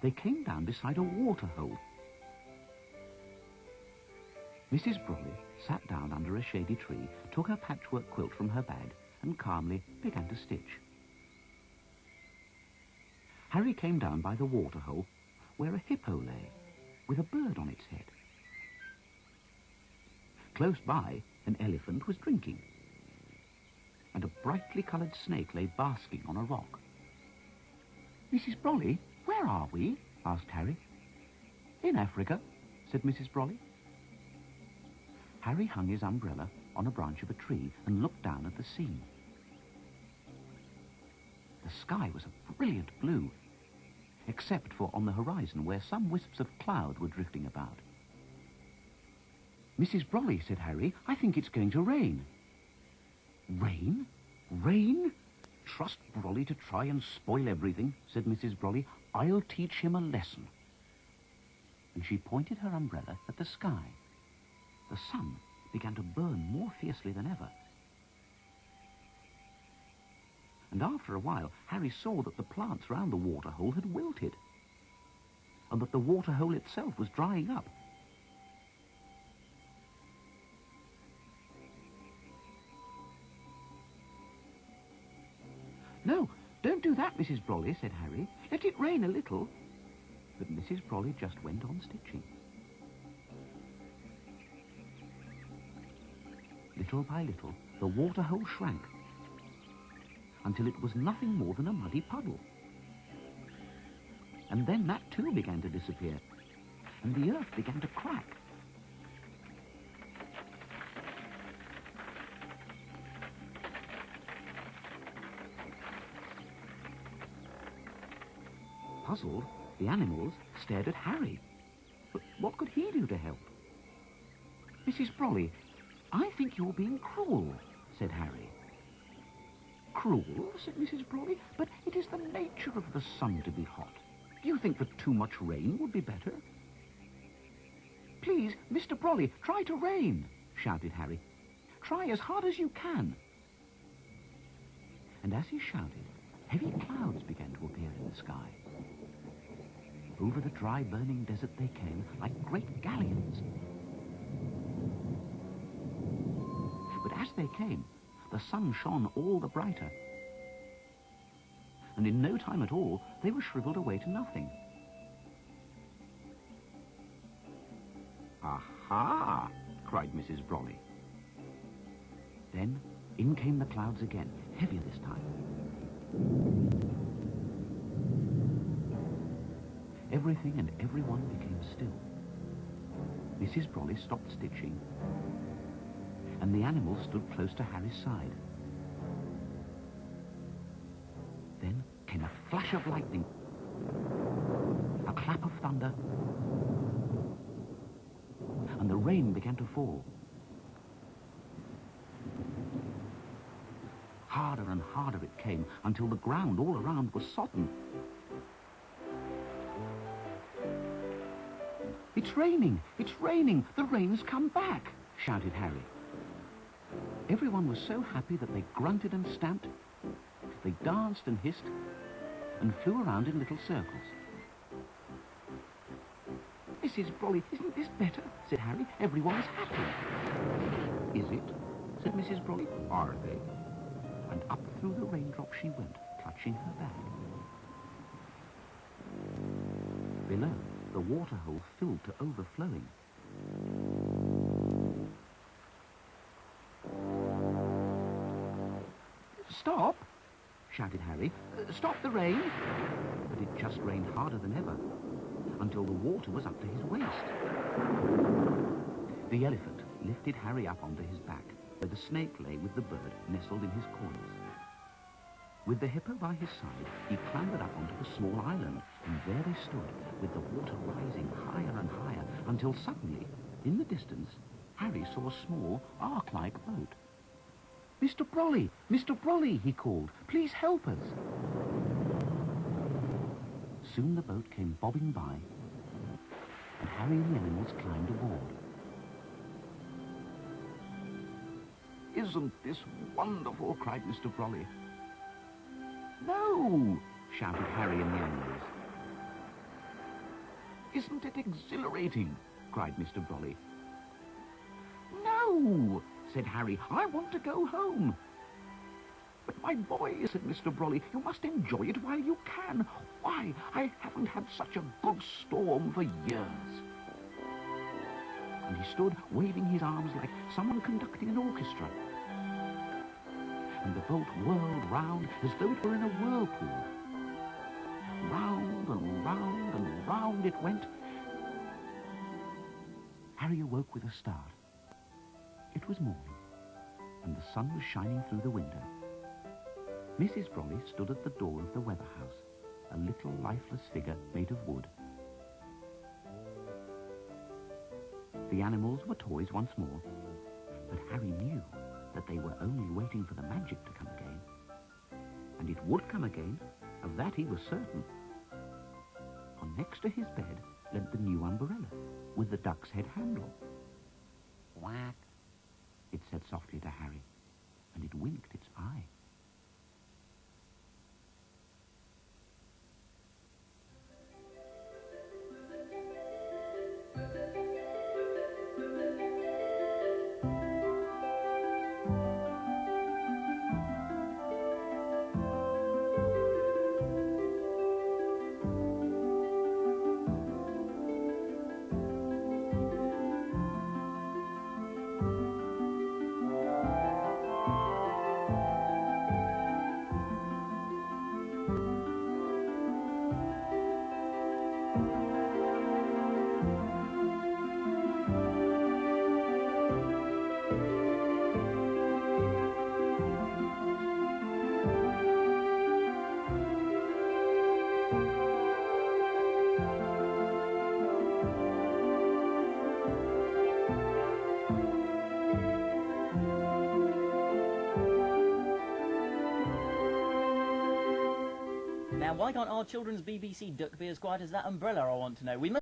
they came down beside a water hole. Mrs. Brolly sat down under a shady tree, took her patchwork quilt from her bag, and calmly began to stitch. Harry came down by the water hole, where a hippo lay, with a bird on its head. Close by, an elephant was drinking, and a brightly coloured snake lay basking on a rock. "Mrs. Brolly, where are we?" asked Harry. "In Africa," said Mrs. Brolly. Harry hung his umbrella on a branch of a tree and looked down at the scene. The sky was a brilliant blue, except for on the horizon where some wisps of cloud were drifting about. "Mrs. Brolly," said Harry, "I think it's going to rain." "Rain? Rain? Trust Brolly to try and spoil everything," said Mrs. Brolly. "I'll teach him a lesson." And she pointed her umbrella at the sky. The sun began to burn more fiercely than ever. And after a while, Harry saw that the plants round the waterhole had wilted, and that the waterhole itself was drying up. "No, don't do that, Mrs. Brolly," said Harry. "Let it rain a little." But Mrs. Brolly just went on stitching. Little by little, the waterhole shrank, until it was nothing more than a muddy puddle. And then that too began to disappear, and the earth began to crack. Puzzled, the animals stared at Harry. But what could he do to help? "Mrs. Brolly, I think you're being cruel," said Harry. "Cruel?" said Mrs. Brolly. "But it is the nature of the sun to be hot. You think that too much rain would be better?" "Please, Mr. Brolly, try to rain," shouted Harry. "Try as hard as you can." And as he shouted, heavy clouds began to appear in the sky. Over the dry, burning desert they came, like great galleons. But as they came, the sun shone all the brighter. And in no time at all, they were shriveled away to nothing. "Aha!" cried Mrs. Brolly. Then in came the clouds again, heavier this time. Everything and everyone became still. Mrs. Brolly stopped stitching, and the animals stood close to Harry's side. Then came a flash of lightning, a clap of thunder, and the rain began to fall. Harder and harder it came, until the ground all around was sodden. "It's raining! It's raining! The rain's come back!" shouted Harry. Everyone was so happy that they grunted and stamped, they danced and hissed, and flew around in little circles. "Mrs. Brolly, isn't this better?" said Harry. "Everyone's happy." "Is it?" said Mrs. Brolly. "Are they?" And up through the raindrops she went, clutching her bag. Below, the waterhole filled to overflowing. "Stop!" shouted Harry. "Stop the rain!" But it just rained harder than ever, until the water was up to his waist. The elephant lifted Harry up onto his back, where the snake lay with the bird nestled in his corners. With the hippo by his side, he clambered up onto the small island, and there they stood, with the water rising higher and higher, until suddenly, in the distance, Harry saw a small, ark-like boat. "Mr. Brolly! Mr. Brolly!" he called. "Please help us!" Soon the boat came bobbing by, and Harry and the animals climbed aboard. "Isn't this wonderful?" cried Mr. Brolly. "No!" shouted Harry and the animals. Isn't it exhilarating? Cried Mr. Brolly. No, said Harry, I want to go home. But my boy, said Mr. Brolly, you must enjoy it while you can. Why, I haven't had such a good storm for years. And he stood waving his arms like someone conducting an orchestra. And the boat whirled round as though it were in a whirlpool. Round and round and round it went. Harry awoke with a start. It was morning, and the sun was shining through the window. Mrs. Brolly stood at the door of the weather house, a little lifeless figure made of wood. The animals were toys once more, but Harry knew that they were only waiting for the magic to come again. And it would come again, of that he was certain. For next to his bed leant the new umbrella, with the duck's head handle. Whack, it said softly to Harry, and it winked its eye. Now, why can't our children's BBC duck be as quiet as that umbrella, I want to know? We